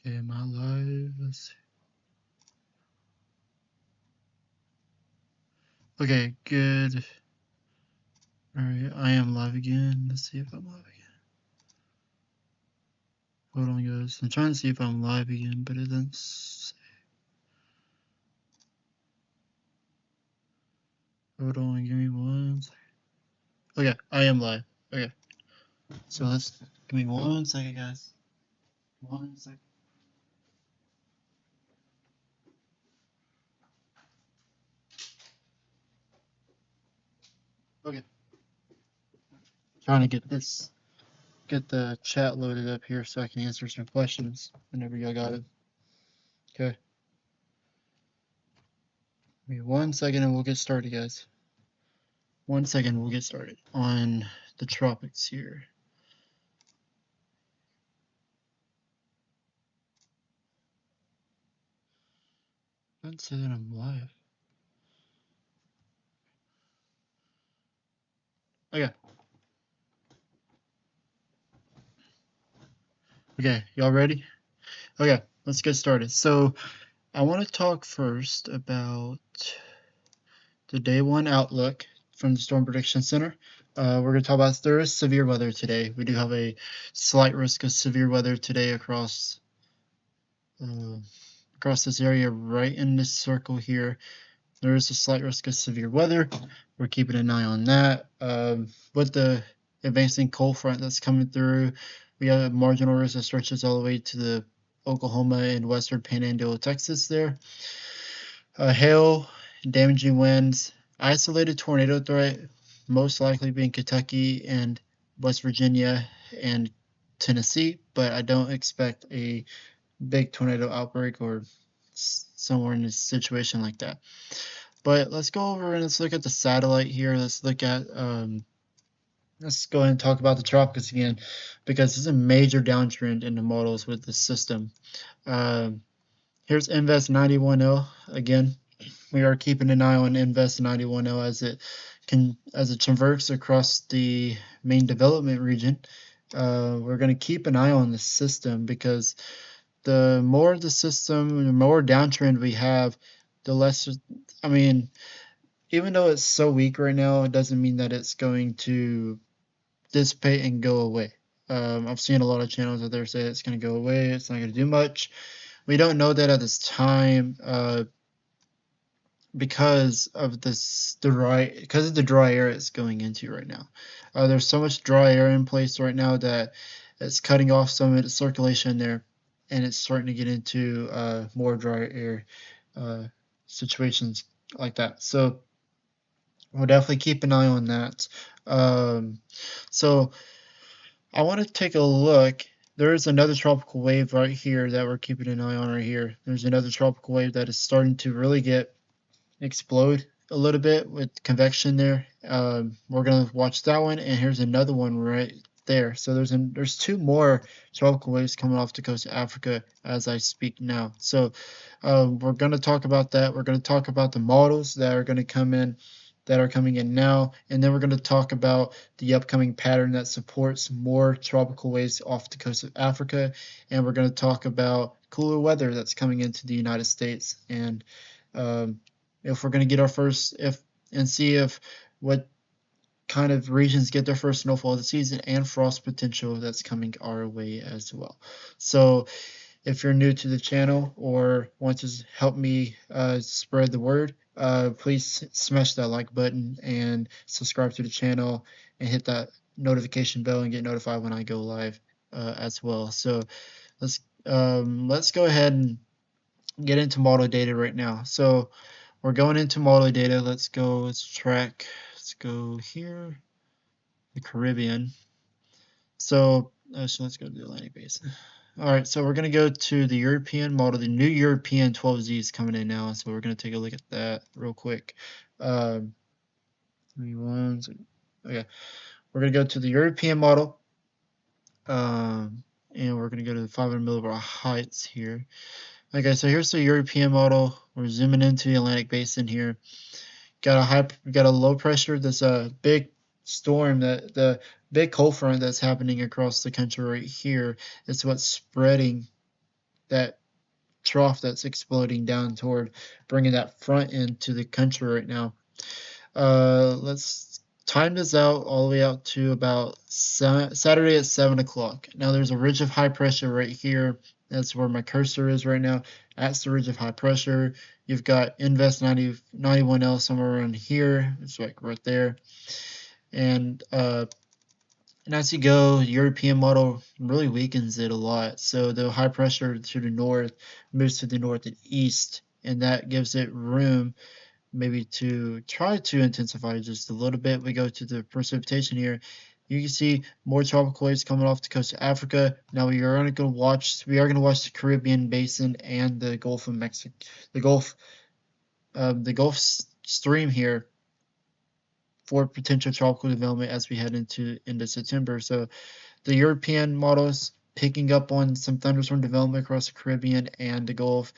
Okay, am I live? Let's see. Okay, good. Alright, I am live again. Let's see if I'm live again. Hold on, guys. I'm trying to see if I'm live again, but it doesn't say. Hold on, give me 1 second. Okay, I am live. Okay, so let's give me 1 second, guys. 1 second. Okay, trying to get the chat loaded up here so I can answer some questions whenever y'all got it. Okay, give me 1 second and we'll get started, guys. 1 second, we'll get started on the tropics here. Don't say that I'm live. Okay. Okay, y'all ready? Okay, let's get started. So I want to talk first about the day one outlook from the Storm Prediction Center. We're going to talk about there is severe weather today. We do have a slight risk of severe weather today across this area right in this circle here. There is a slight risk of severe weather. We're keeping an eye on that. With the advancing cold front that's coming through, we have a marginal risk that stretches all the way to the Oklahoma and western panhandle of Texas there. Hail, damaging winds, isolated tornado threat, most likely being Kentucky and West Virginia and Tennessee, but I don't expect a big tornado outbreak or somewhere in a situation like that. But let's go over and let's look at the satellite here. Let's look at let's go ahead and talk about the tropics again, because there's a major downtrend in the models with the system. Here's Invest 910 again. We are keeping an eye on Invest 910 as it traverses across the main development region. We're going to keep an eye on the system, because the more the system, the more downtrend we have, the less. I mean, even though it's so weak right now, it doesn't mean that it's going to dissipate and go away. I've seen a lot of channels out there say it's going to go away, it's not going to do much. We don't know that at this time, because of the dry air it's going into right now. There's so much dry air in place right now that it's cutting off some of the circulation there, and it's starting to get into more dry air situations like that. So we'll definitely keep an eye on that. So I want to take a look. There's another tropical wave right here that we're keeping an eye on right here. There's another tropical wave that is starting to really explode a little bit with convection there. We're going to watch that one, and here's another one right there. So there's two more tropical waves coming off the coast of Africa as I speak now. So we're going to talk about that. We're going to talk about the models that are going to come in, that are coming in now, and then we're going to talk about the upcoming pattern that supports more tropical waves off the coast of Africa, and we're going to talk about cooler weather that's coming into the United States, and if we're going to get our first, and see if what kind of regions get their first snowfall of the season, and frost potential that's coming our way as well. So if you're new to the channel or want to help me spread the word, please smash that like button and subscribe to the channel and hit that notification bell and get notified when I go live as well. So let's go ahead and get into model data right now. So we're going into model data. Let's go here, the Caribbean. So let's go to the Atlantic Basin. All right, so we're going to go to the European model. The new European 12Z is coming in now, so we're going to take a look at that real quick. Okay, we're going to go to the European model, and we're going to go to the 500 millibar heights here. Okay, so here's the European model. We're zooming into the Atlantic Basin here. Got a low pressure. There's a big storm, that the big cold front that's happening across the country right here is what's spreading that trough that's exploding down toward bringing that front into the country right now. Let's time this out all the way out to about Saturday at 7 o'clock. Now there's a ridge of high pressure right here. That's where my cursor is right now. That's the ridge of high pressure. You've got Invest 91L somewhere around here. It's like right there. And as you go, the European model really weakens it a lot. So the high pressure to the north moves to the north and east, and that gives it room maybe to try to intensify just a little bit. We go to the precipitation here. You can see more tropical waves coming off the coast of Africa. Now we are going to watch the Caribbean basin and the Gulf of Mexico, the Gulf Stream here for potential tropical development as we head into September. So the European models picking up on some thunderstorm development across the Caribbean and the Gulf,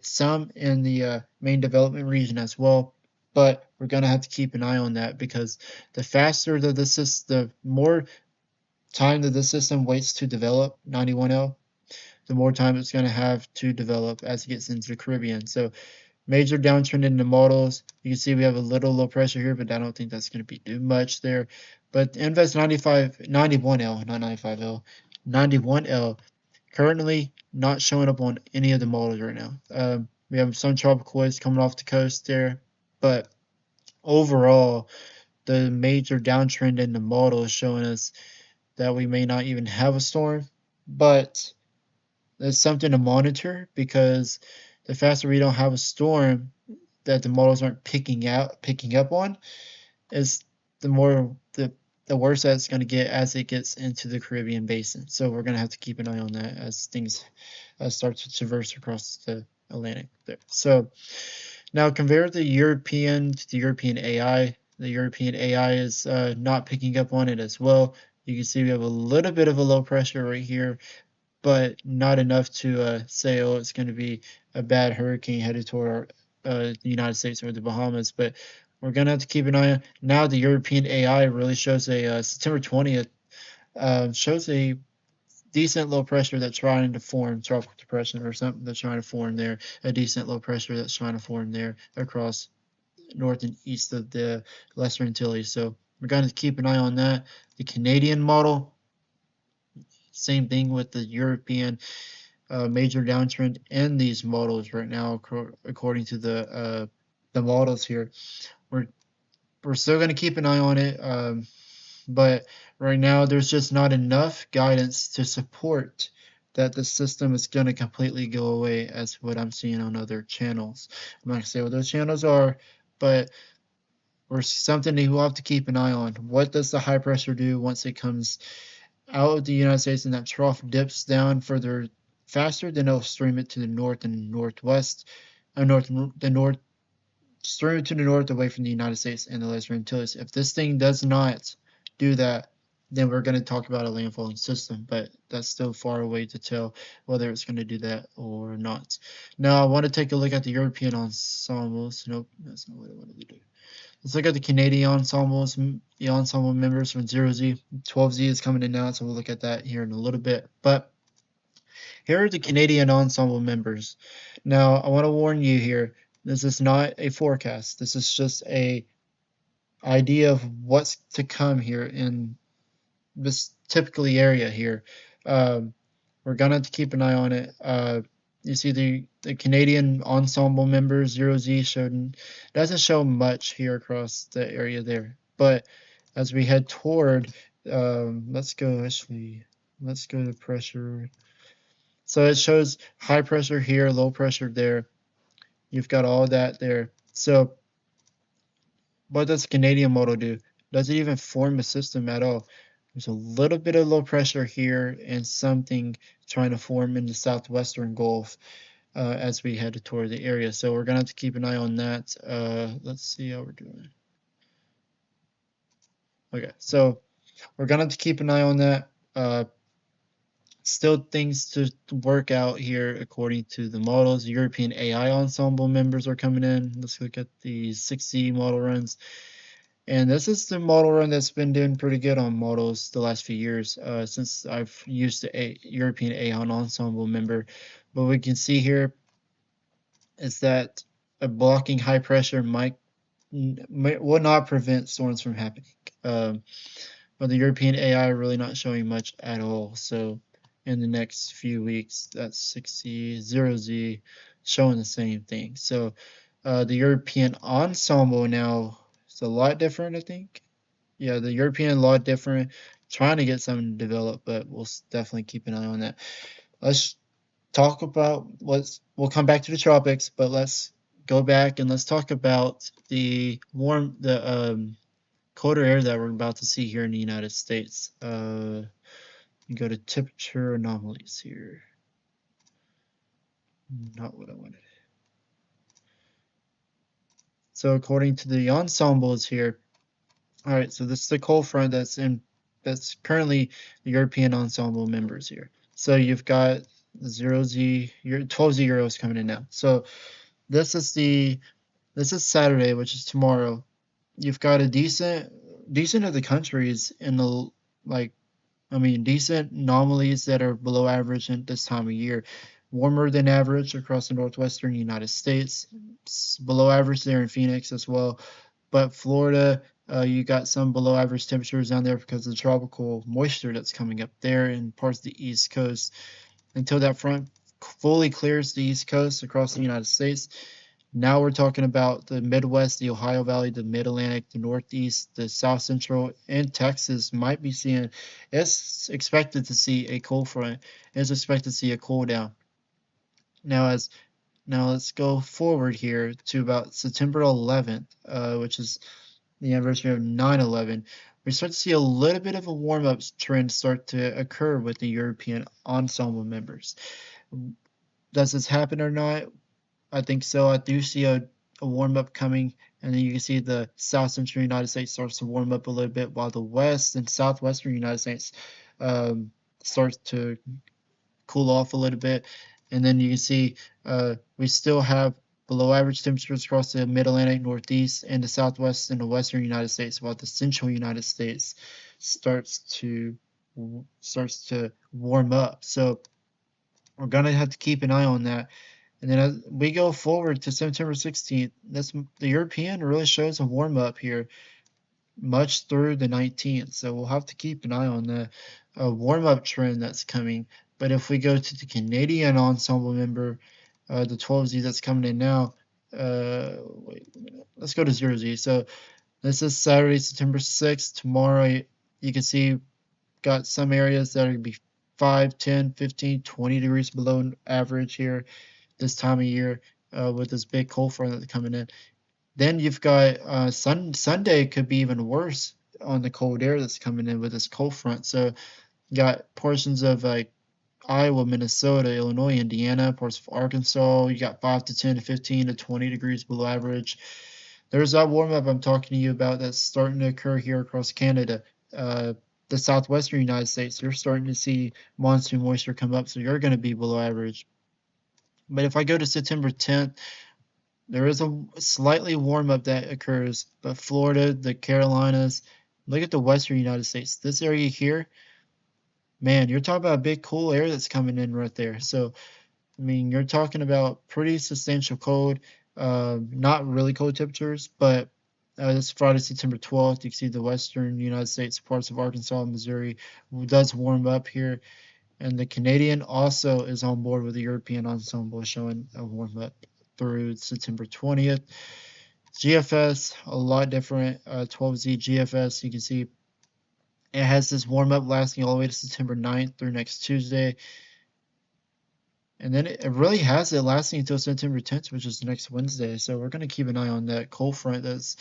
some in the main development region as well. But we're going to have to keep an eye on that because the faster that the more time that the system waits to develop 91L, the more time it's going to have to develop as it gets into the Caribbean. So major downtrend in the models. You can see we have a little low pressure here, but I don't think that's going to be too much there. But Invest 91L, not 95L, 91L, currently not showing up on any of the models right now. We have some tropical waves coming off the coast there, but overall, the major downtrend in the model is showing us that we may not even have a storm, but it's something to monitor because the faster we don't have a storm that the models aren't picking up on, is the worse that's going to get as it gets into the Caribbean basin. So we're going to have to keep an eye on that as things start to traverse across the Atlantic there. So now compare the European to the European AI. The European AI is not picking up on it as well. You can see we have a little bit of a low pressure right here, but not enough to say, oh, it's going to be a bad hurricane headed toward the United States or the Bahamas. But we're going to have to keep an eye on. Now the European AI really shows a September 20th, shows a decent low pressure that's trying to form tropical depression or something that's trying to form there, a decent low pressure that's trying to form there across north and east of the Lesser Antilles. So we're going to keep an eye on that. The Canadian model, same thing with the European major downtrend in these models right now, according to the models here. We're still going to keep an eye on it, but right now there's just not enough guidance to support that the system is going to completely go away, as what I'm seeing on other channels. I'm not going to say what those channels are, but we're something that we'll have to keep an eye on. What does the high pressure do once it comes out of the United States and that trough dips down further faster? Then it'll stream it to the north and northwest, stream it to the north away from the United States and the Lesser Antilles. If this thing does not do that, then we're going to talk about a landfalling system, but that's still far away to tell whether it's going to do that or not. Now I want to take a look at the European ensembles. Nope, that's not what I wanted to do. Let's look at the Canadian ensembles, the ensemble members from 0Z. 12Z is coming in now, so we'll look at that here in a little bit. But here are the Canadian ensemble members. Now, I want to warn you here, this is not a forecast. This is just a idea of what's to come here in this typically area here. We're going to have to keep an eye on it. You see the Canadian ensemble members, 0Z, doesn't show much here across the area there. But as we head toward, let's go to pressure. So it shows high pressure here, low pressure there. You've got all that there. So what does the Canadian model do? Does it even form a system at all? There's a little bit of low pressure here and something trying to form in the southwestern Gulf as we head toward the area. So we're going to have to keep an eye on that. Let's see how we're doing. Okay, so we're going to have to keep an eye on that. Still things to work out here according to the models. The European AI ensemble members are coming in. Let's look at the 6Z model runs. And this is the model run that's been doing pretty good on models the last few years, since I've used the European Aeon Ensemble member. But we can see here is that a blocking high pressure will not prevent storms from happening. Um, but the European AI really not showing much at all. So in the next few weeks, that's 60 0Z showing the same thing. So the European ensemble now is a lot different, I think. Yeah, the European a lot different. Trying to get something developed, but we'll definitely keep an eye on that. Let's talk about we'll come back to the tropics, but let's go back and let's talk about the colder air that we're about to see here in the United States. Go to temperature anomalies here. Not what I wanted. So according to the ensembles here, all right. So this is the cold front that's currently the European ensemble members here. So you've got 0Z, your 12Z Euros coming in now. So this is Saturday, which is tomorrow. You've got a decent of the countries in the like decent anomalies that are below average at this time of year. Warmer than average across the northwestern United States. It's below average there in Phoenix as well. But Florida, you got some below average temperatures down there because of the tropical moisture that's coming up there in parts of the East Coast. Until that front fully clears the East Coast across the United States, now we're talking about the Midwest, the Ohio Valley, the Mid Atlantic, the Northeast, the South Central, and Texas might be seeing. It's expected to see a cold front. It's expected to see a cool down. Now, let's go forward here to about September 11th, which is the anniversary of 9/11. We start to see a little bit of a warm up trend start to occur with the European ensemble members. Does this happen or not? I think so. I do see a warm up coming, and then you can see the South Central United States starts to warm up a little bit, while the West and Southwestern United States um, starts to cool off a little bit. And then you can see we still have below average temperatures across the Mid Atlantic, Northeast, and the Southwest and the Western United States, while the Central United States starts to warm up. So we're gonna have to keep an eye on that. And then as we go forward to September 16th, the European really shows a warm up here, much through the 19th. So we'll have to keep an eye on the warm up trend that's coming. But if we go to the Canadian ensemble member, the 12Z that's coming in now, wait a minute, let's go to 0Z. So this is Saturday, September 6th. Tomorrow, you can see got some areas that are going to be 5, 10, 15, 20 degrees below average here this time of year with this big cold front that's coming in. Then you've got Sunday could be even worse on the cold air that's coming in with this cold front. So you got portions of like Iowa, Minnesota, Illinois, Indiana, parts of Arkansas. You got 5 to 10 to 15 to 20 degrees below average. There's that warm up I'm talking to you about that's starting to occur here across Canada. The southwestern United States, you're starting to see monsoon moisture come up, so you're going to be below average. But if I go to September 10th, there is a slightly warm up that occurs, but Florida, the Carolinas, look at the western United States. This area here, man, you're talking about a big cool air that's coming in right there. So, you're talking about pretty substantial cold, not really cold temperatures, but this Friday, September 12th, you can see the western United States, parts of Arkansas and Missouri does warm up here. And the Canadian also is on board with the European ensemble, showing a warm up through September 20th. GFS, a lot different. 12Z GFS, you can see it has this warm up lasting all the way to September 9th through next Tuesday. And then it really has it lasting until September 10th, which is next Wednesday. So we're going to keep an eye on that cold front that's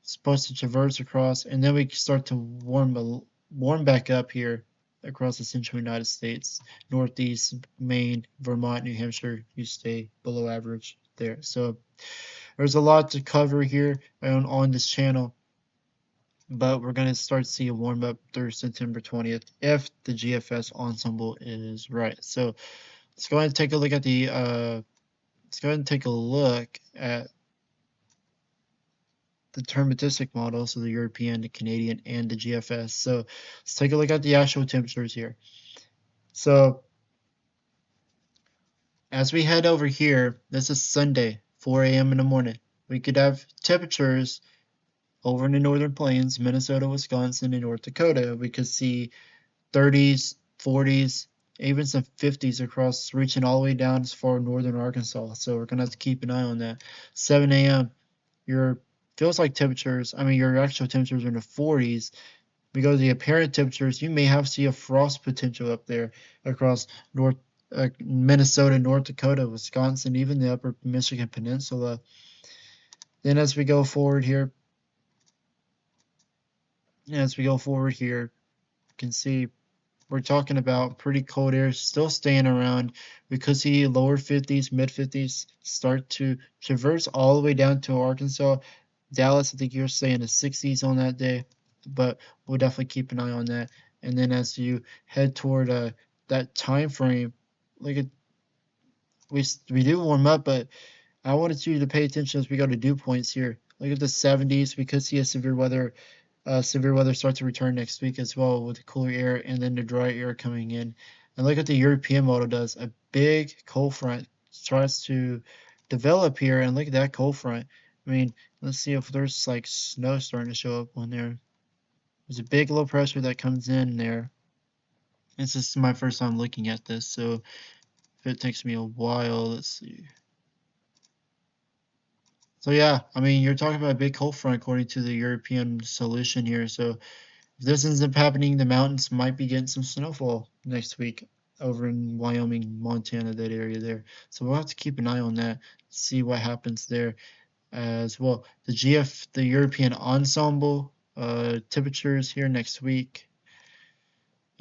supposed to traverse across. And then we start to warm back up here across the central United States, Northeast, Maine, Vermont, New Hampshire. You stay below average there. So there's a lot to cover here on this channel, but we're going to start to see a warm up through September 20th if the GFS ensemble is right. So let's go ahead and take a look at deterministic model, so the European, the Canadian, and the GFS. So let's take a look at the actual temperatures here. So as we head over here, this is Sunday, 4 a.m. in the morning. We could have temperatures over in the northern plains, Minnesota, Wisconsin, and North Dakota. We could see 30s, 40s, even some 50s across, reaching all the way down as far northern Arkansas. So we're gonna have to keep an eye on that. 7 a.m. Your feels like temperatures. I mean, your actual temperatures are in the 40s. We go to the apparent temperatures. You may have see a frost potential up there across North Minnesota, North Dakota, Wisconsin, even the upper Michigan Peninsula. Then as we go forward here, you can see we're talking about pretty cold air still staying around. We could see lower 50s, mid 50s start to traverse all the way down to Arkansas. Dallas, I think you're saying the 60s on that day, but we'll definitely keep an eye on that. And then as you head toward that time frame, look at we do warm up, but I wanted you to pay attention as we go to dew points here. Look at the 70s. We could see a severe weather start to return next week as well with the cooler air and then the dry air coming in. And look what the European model does. A big cold front starts to develop here, and look at that cold front. I mean, let's see if there's like snow starting to show up on there. There's a big low pressure that comes in there. This is my first time looking at this, so if it takes me a while, let's see. So yeah, I mean, you're talking about a big cold front according to the European solution here. So if this ends up happening, the mountains might be getting some snowfall next week over in Wyoming, Montana, that area there. So we'll have to keep an eye on that, see what happens there as well. The European ensemble temperatures here next week.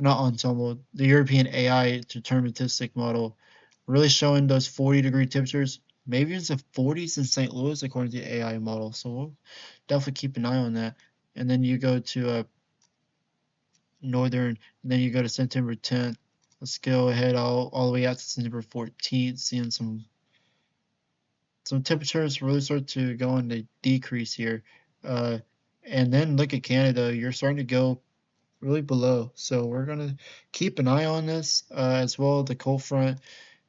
Not ensemble, the European AI deterministic model really showing those 40-degree temperatures, maybe it's the 40s in St. Louis according to the AI model. So we'll definitely keep an eye on that. And then you go to northern, and then you go to September 10th. Let's go ahead all the way out to September 14th, seeing some temperatures really start to go on the decrease here. And then look at Canada, you're starting to go really below. So we're gonna keep an eye on this as well. The cold front,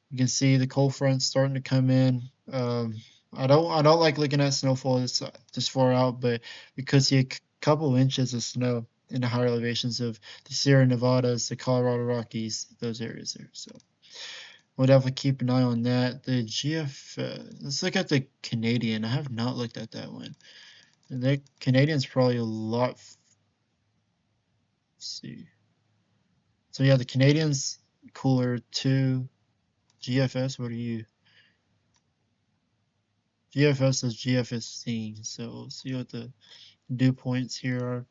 you can see the cold front starting to come in. I don't like looking at snowfall this far out, but because you see a couple inches of snow in the higher elevations of the Sierra Nevadas, the Colorado Rockies, those areas there. So we'll definitely keep an eye on that. The let's look at the Canadian. I have not looked at that one. And the Canadian's probably a lot. Let's see. So yeah, the Canadian's cooler too. GFS, what are you? GFS is GFS, so we'll see what the dew points here are.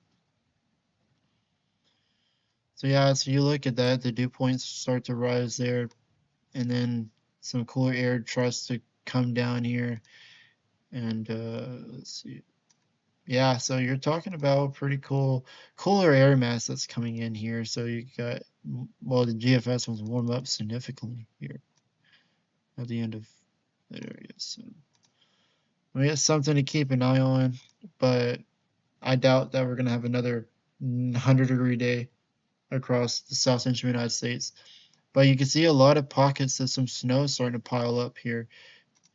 So yeah, so you look at that, the dew points start to rise there, and then some cooler air tries to come down here, and let's see. Yeah, so you're talking about pretty cooler air mass that's coming in here. So you got, well, the GFS was warm up significantly here at the end of that area. So I mean, it's something to keep an eye on, but I doubt that we're gonna have another 100-degree day across the south central United States. But you can see a lot of pockets of some snow starting to pile up here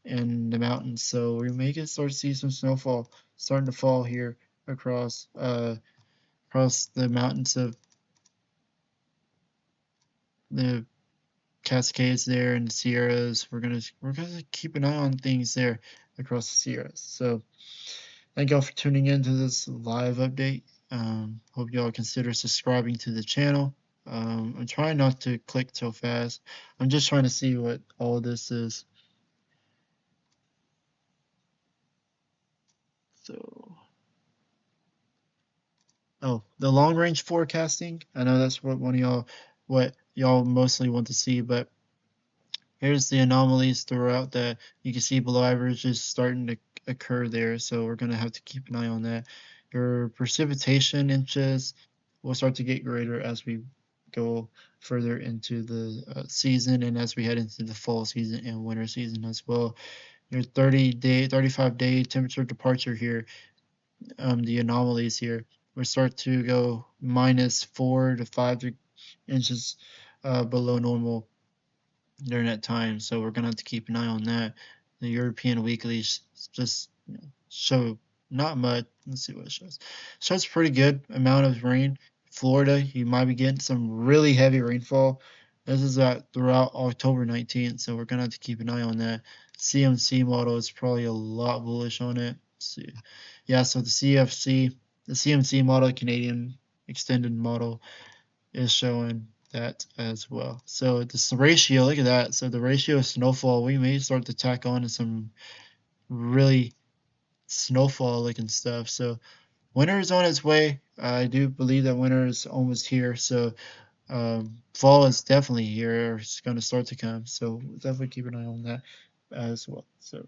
in the mountains. So we may get start to see some snowfall starting to fall here across the mountains of the Cascades there and the Sierras. We're gonna keep an eye on things there across the Sierras. So thank y'all for tuning in to this live update. Hope y'all consider subscribing to the channel. I'm trying not to click so fast. I'm just trying to see what all this is. So, oh, the long range forecasting. I know that's what y'all mostly want to see, but here's the anomalies throughout that you can see below average is starting to occur there. So we're gonna have to keep an eye on that. Your precipitation inches will start to get greater as we go further into the season and as we head into the fall season and winter season as well. Your 35-day temperature departure here. the anomalies here. We start to go -4 to 5 inches below normal during that time. So we're gonna have to keep an eye on that. The European weeklies just show not much. Let's see what it shows. Shows pretty good amount of rain. Florida, you might be getting some really heavy rainfall. This is throughout October 19th, so we're gonna have to keep an eye on that. CMC model is probably a lot bullish on it. Let's see. Yeah, so the CMC model, Canadian extended model, is showing that as well. So this ratio, look at that. So the ratio of snowfall, we may start to tack on to some really snowfall looking stuff. So winter is on its way. I do believe that winter is almost here. So fall is definitely here. It's going to start to come. So we'll definitely keep an eye on that as well. So